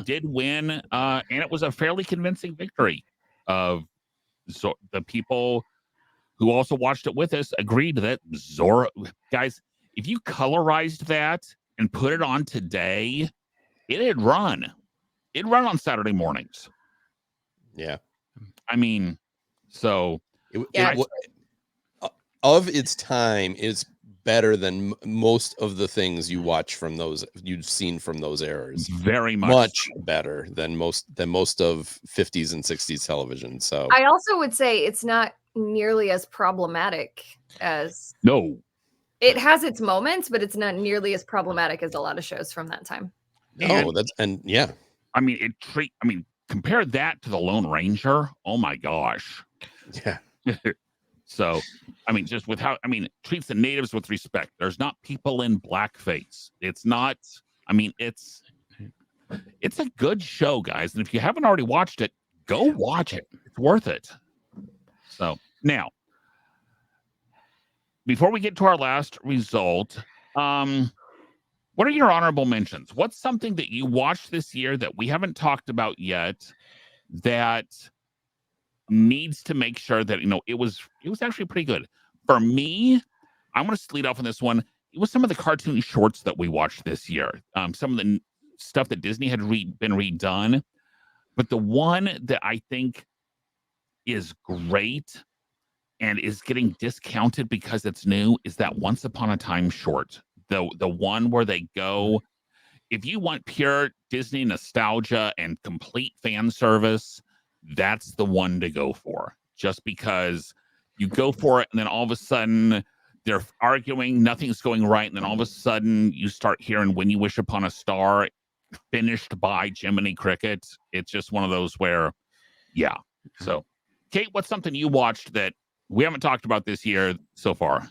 did win, and it was a fairly convincing victory. The people who also watched it with us agreed that Zorro, guys, if you colorized that and put it on today, it'd run on Saturday mornings. Yeah. I mean, so of its time is better than most of the things you watch from those you've seen from those eras. Very much better than most of 50s and 60s television. So I also would say it's not nearly as problematic as it has its moments, but it's not nearly as problematic as a lot of shows from that time. I mean, compare that to the Lone Ranger. Oh my gosh. Yeah. So, I mean, just with how, it treats the natives with respect. There's not people in blackface. It's not, It's a good show, guys. And if you haven't already watched it, go watch it. It's worth it. So now, before we get to our last result, what are your honorable mentions? What's something that you watched this year that we haven't talked about yet that needs to make sure that it was actually pretty good? For me, I'm going to lead off on this one. It was some of the cartoon shorts that we watched this year. Some of the stuff that Disney had been redone, but the one that I think is great and is getting discounted because it's new is that Once Upon a Time short. The one where they go, if you want pure Disney nostalgia and complete fan service, that's the one to go for. Just because you go for it and then all of a sudden they're arguing, nothing's going right, and then all of a sudden you start hearing When You Wish Upon a Star finished by Jiminy Cricket. It's just one of those where, yeah. So, Kate, what's something you watched that we haven't talked about this year so far?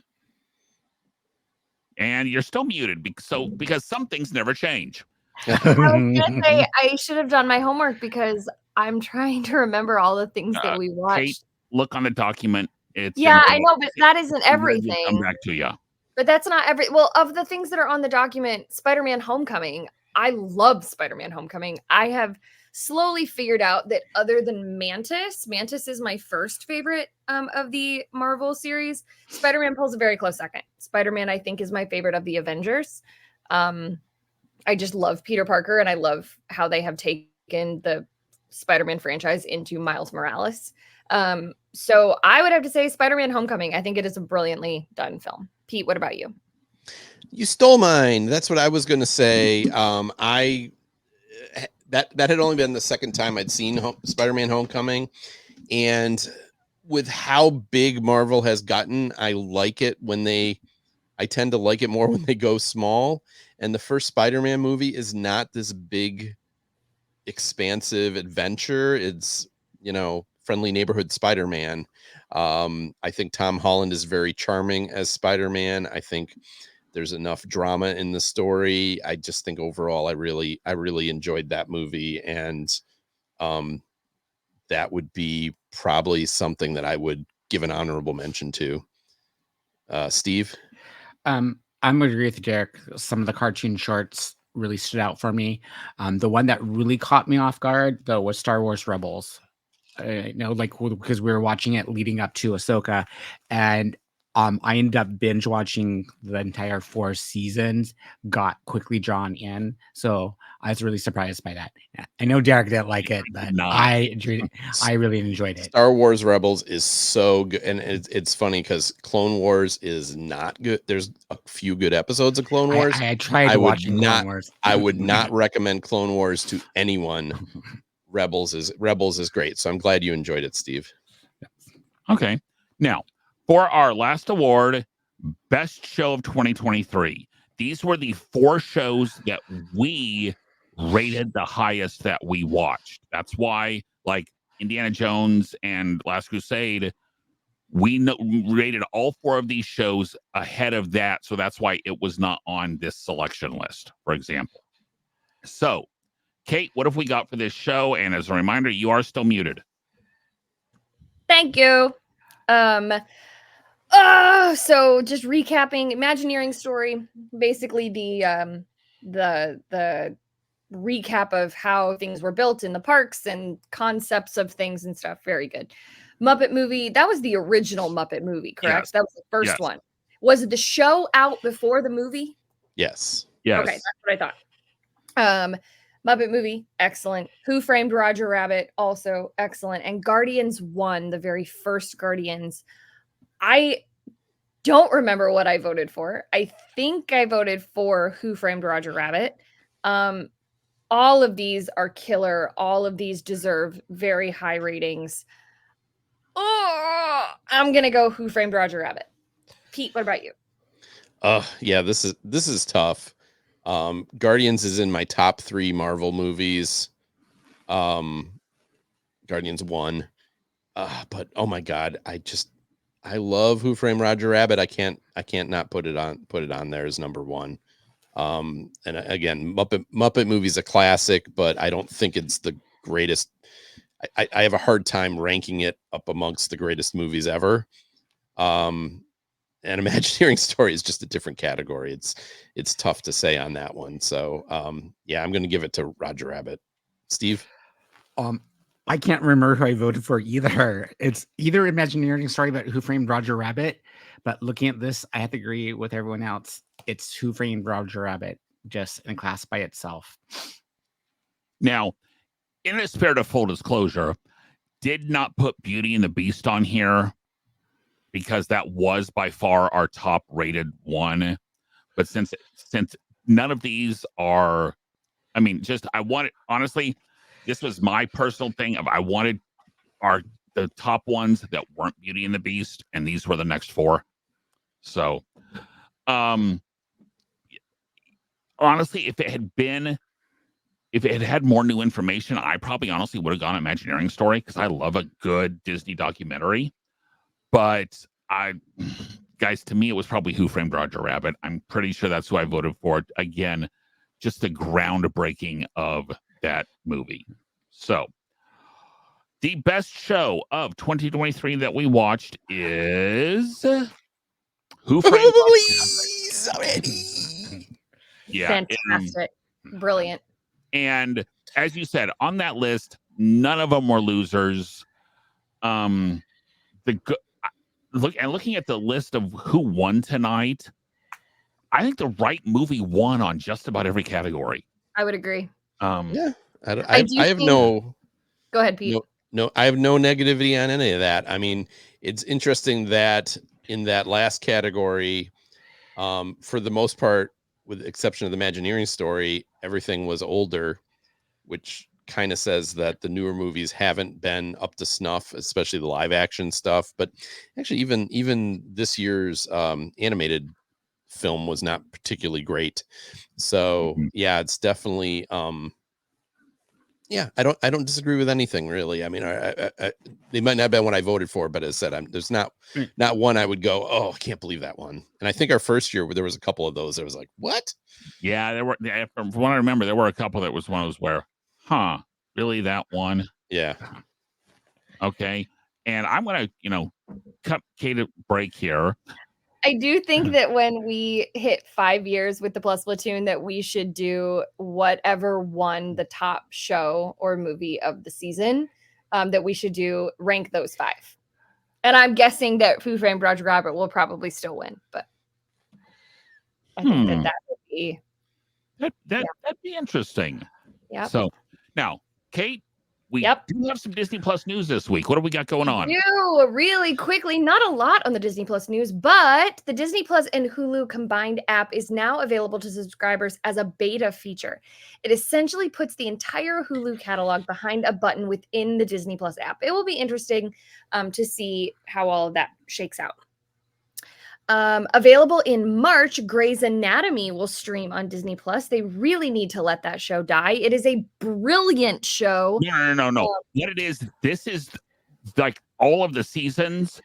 And you're still muted because some things never change. I was gonna say I should have done my homework because I'm trying to remember all the things that we watched. Kate, look on the document. It's I know, but that isn't everything. Come back to you. But that's not every. Well, of the things that are on the document, Spider-Man: Homecoming. I love Spider-Man: Homecoming. I have slowly figured out that other than Mantis is my first favorite of the Marvel series. Spider-Man pulls a very close second. Spider-Man, I think, is my favorite of the Avengers. I just love Peter Parker, and I love how they have taken the Spider-Man franchise into Miles Morales. So I would have to say Spider-Man: Homecoming. I think it is a brilliantly done film. Pete, what about you? You stole mine. That's what I was going to say. That had only been the second time I'd seen Spider-Man: Homecoming, and with how big Marvel has gotten, I tend to like it more when they go small. And the first Spider-Man movie is not this big, expansive adventure. It's, friendly neighborhood Spider-Man. I think Tom Holland is very charming as Spider-Man. I think there's enough drama in the story. I just think overall, I really enjoyed that movie. And that would be probably something that I would give an honorable mention to. Steve? I'm going to agree with Derek. Some of the cartoon shorts really stood out for me. The one that really caught me off guard, though, was Star Wars Rebels. Because we were watching it leading up to Ahsoka, and I ended up binge watching the entire 4 seasons, got quickly drawn in. So I was really surprised by that. I know Derek didn't like it, but I really enjoyed it. Star Wars Rebels is so good. And it's funny because Clone Wars is not good. There's a few good episodes of Clone Wars. I tried watching Clone Wars. I would not recommend Clone Wars to anyone. Rebels is great. So I'm glad you enjoyed it, Steve. Okay. Now, for our last award, Best Show of 2023. These were the 4 shows that we rated the highest that we watched. That's why, like Indiana Jones and Last Crusade, we rated all 4 of these shows ahead of that. So that's why it was not on this selection list, for example. So, Kate, what have we got for this show? And as a reminder, you are still muted. Thank you. So just recapping Imagineering story, basically the recap of how things were built in the parks and concepts of things and stuff. Very good. Muppet movie. That was the original Muppet movie, correct? Yes. That was the first one. Was the show out before the movie? Yes. Yes. Okay, that's what I thought. Muppet movie, excellent. Who Framed Roger Rabbit, also excellent. And Guardians 1, the very first Guardians. I don't remember what I voted for. I think I voted for Who Framed Roger Rabbit. All of these are killer. All of these deserve very high ratings. Oh, I'm going to go Who Framed Roger Rabbit. Pete, what about you? Yeah, this is tough. Guardians is in my top 3 Marvel movies. Guardians 1. But oh my God, I love Who Framed Roger Rabbit. I can't not put it on there as number 1. And again, Muppet movie's a classic, but I don't think it's the greatest. I have a hard time ranking it up amongst the greatest movies ever. And Imagineering Story is just a different category. It's tough to say on that one. So yeah, I'm going to give it to Roger Rabbit. Steve? I can't remember who I voted for either. It's either Imagineering Story, but Who Framed Roger Rabbit. But looking at this, I have to agree with everyone else. It's Who Framed Roger Rabbit, just in class by itself. Now, in the spirit of full disclosure, did not put Beauty and the Beast on here because that was by far our top rated one. But since none of these are, I mean, just I wanted, honestly, this was my personal thing of I wanted the top ones that weren't Beauty and the Beast, and these were the next four. So honestly, if it had had more new information, I probably honestly would have gone Imagineering Story because I love a good Disney documentary. But guys, to me, it was probably Who Framed Roger Rabbit. I'm pretty sure that's who I voted for. Again, just the groundbreaking of that movie. So, the best show of 2023 that we watched is Who Framed Roger Rabbit. Yeah, Fantastic. Brilliant. And as you said, on that list, none of them were losers. Looking at the list of who won tonight, I think the right movie won on just about every category. I would agree. Yeah, I have no. Go ahead, Pete. No, I have no negativity on any of that. I mean, it's interesting that in that last category, for the most part, with the exception of the Imagineering Story, everything was older, which kind of says that the newer movies haven't been up to snuff, especially the live action stuff. But actually, even this year's animated film was not particularly great. So yeah, it's definitely yeah, I don't disagree with anything really. I mean, they might not have been what I voted for, but as I said, there's not one I would go, oh, I can't believe that one. And I think our first year there was a couple of those. I was like, what? Yeah, there were. From what I remember, there were a couple that was one of those where, really that one? Yeah. Okay, and I'm gonna, cut Kate a break here. I do think that when we hit 5 years with the Plus Platoon, that we should do whatever won the top show or movie of the season, that we should rank those 5. And I'm guessing that Who Framed Roger Rabbit will probably still win, but I think that would be... That'd be interesting. Yeah. So now, Kate, we do have some Disney Plus news this week. What do we got going on? Really quickly, not a lot on the Disney Plus news, but the Disney Plus and Hulu combined app is now available to subscribers as a beta feature. It essentially puts the entire Hulu catalog behind a button within the Disney Plus app. It will be interesting to see how all of that shakes out. Available in March, Grey's Anatomy will stream on Disney Plus. They really need to let that show die. It is a brilliant show. No. What it is, this is like all of the seasons.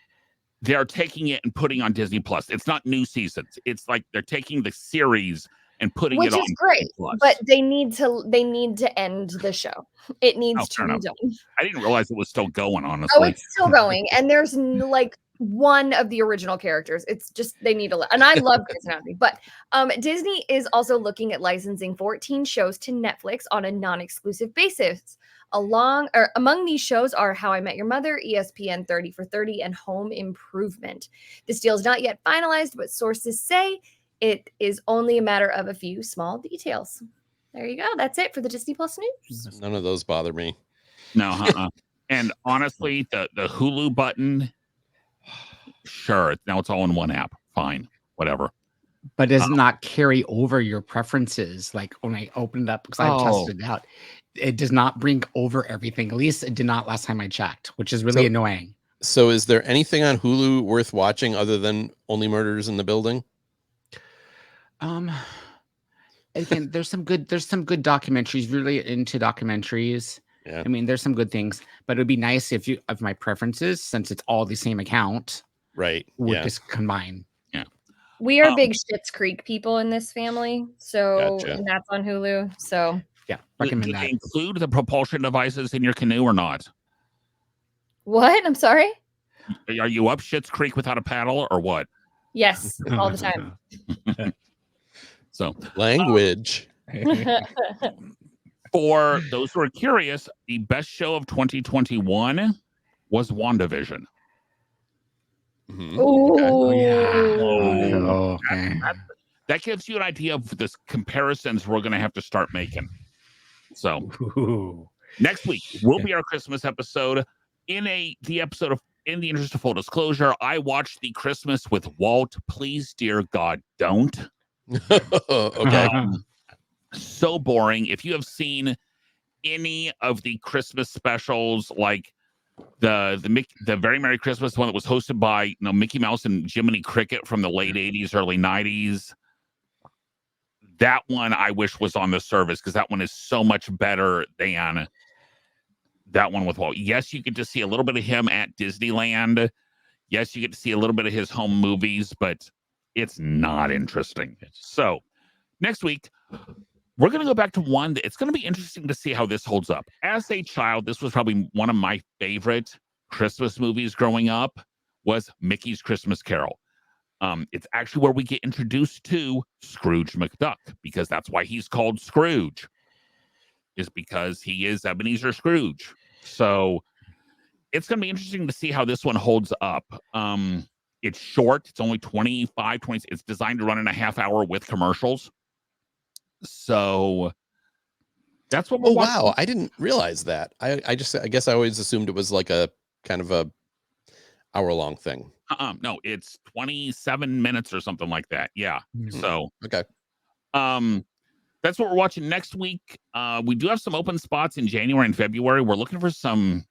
They're taking it and putting on Disney Plus. It's not new seasons. It's like they're taking the series and putting it on. Which is great, but they need to end the show. It needs to be done. I didn't realize it was still going, honestly. Oh, it's still going, and there's like one of the original characters. It's just they need to, and I love Grey's Anatomy. But Disney is also looking at licensing 14 shows to Netflix on a non-exclusive basis. Among these shows are How I Met Your Mother, ESPN 30 for 30, and Home Improvement. This deal is not yet finalized, but sources say it is only a matter of a few small details. There you go. That's it for the Disney Plus news. None of those bother me. No, and honestly, the Hulu button, sure, now it's all in one app. Fine, whatever. But does it not carry over your preferences? Like when I opened it up, because I tested it out, it does not bring over everything. At least it did not last time I checked, which is really annoying. So is there anything on Hulu worth watching other than Only Murders in the Building? Again, there's some good documentaries. Really into documentaries. Yeah. I mean, there's some good things, but it would be nice if my preferences, since it's all the same account, right? would just combine. Yeah. We are big Schitt's Creek people in this family, so Gotcha. and that's on Hulu. So Yeah, Do recommend they that. include the propulsion devices in your canoe or not? what? I'm sorry. Are you up Schitt's Creek without a paddle or what? Yes, all the time. So Language. for those who are curious, the best show of 2021 was WandaVision. Mhm. Oh, yeah. Oh, Okay. That gives you an idea of the comparisons we're going to have to start making. So Ooh. next week will be our Christmas episode. In the interest of full disclosure, I watched the Christmas with Walt. Please, dear God, don't. Okay. So boring. If you have seen any of the Christmas specials, like the Very Merry Christmas one that was hosted by Mickey Mouse and Jiminy Cricket from the late 80s, early 90s, that one I wish was on the service because that one is so much better than that one with Walt. Yes, you get to see a little bit of him at Disneyland. Yes, you get to see a little bit of his home movies, but it's not interesting. So next week, we're going to go back to one that it's going to be interesting to see how this holds up. As a child, this was probably one of my favorite Christmas movies growing up was Mickey's Christmas Carol. It's actually where we get introduced to Scrooge McDuck because that's why he's called Scrooge, is because he is Ebenezer Scrooge. So it's going to be interesting to see how this one holds up. It's short. It's only 20. It's designed to run in a half hour with commercials. So that's what we're watching. Wow. I didn't realize that. I guess I always assumed it was like a kind of a hour-long thing. No, it's 27 minutes or something like that. Yeah. So Okay. that's what we're watching next week. We do have some open spots in January and February. We're looking for some,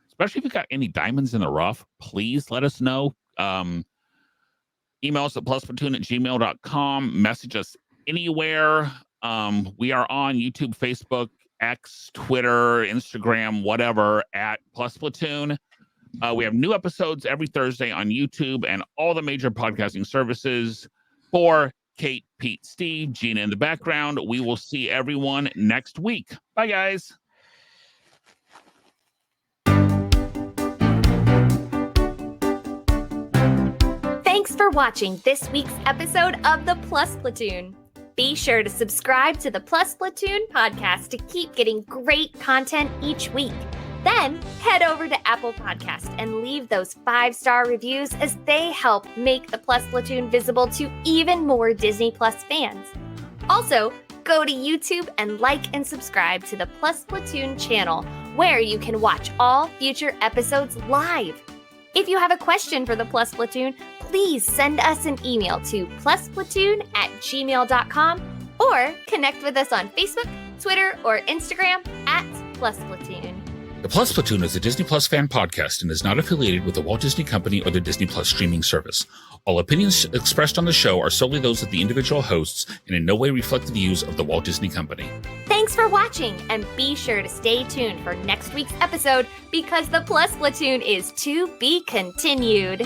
especially if you got any diamonds in the rough, please let us know. Email us at plusplatoon@gmail.com. Message us anywhere. We are on YouTube, Facebook, X, Twitter, Instagram, whatever, at @plusplatoon. We have new episodes every Thursday on YouTube and all the major podcasting services. For Kate, Pete, Steve, Gina in the background, we will see everyone next week. Bye, guys. Thanks for watching this week's episode of the Plus Platoon. Be sure to subscribe to the Plus Platoon podcast to keep getting great content each week. Then head over to Apple Podcasts and leave those 5-star reviews as they help make the Plus Platoon visible to even more Disney Plus fans. Also, go to YouTube and like and subscribe to the Plus Platoon channel, where you can watch all future episodes live. If you have a question for the Plus Platoon, please send us an email to plusplatoon@gmail.com or connect with us on Facebook, Twitter, or Instagram @plusplatoon. The Plus Platoon is a Disney Plus fan podcast and is not affiliated with the Walt Disney Company or the Disney Plus streaming service. All opinions expressed on the show are solely those of the individual hosts and in no way reflect the views of the Walt Disney Company. Thanks for watching, and be sure to stay tuned for next week's episode because the Plus Platoon is to be continued.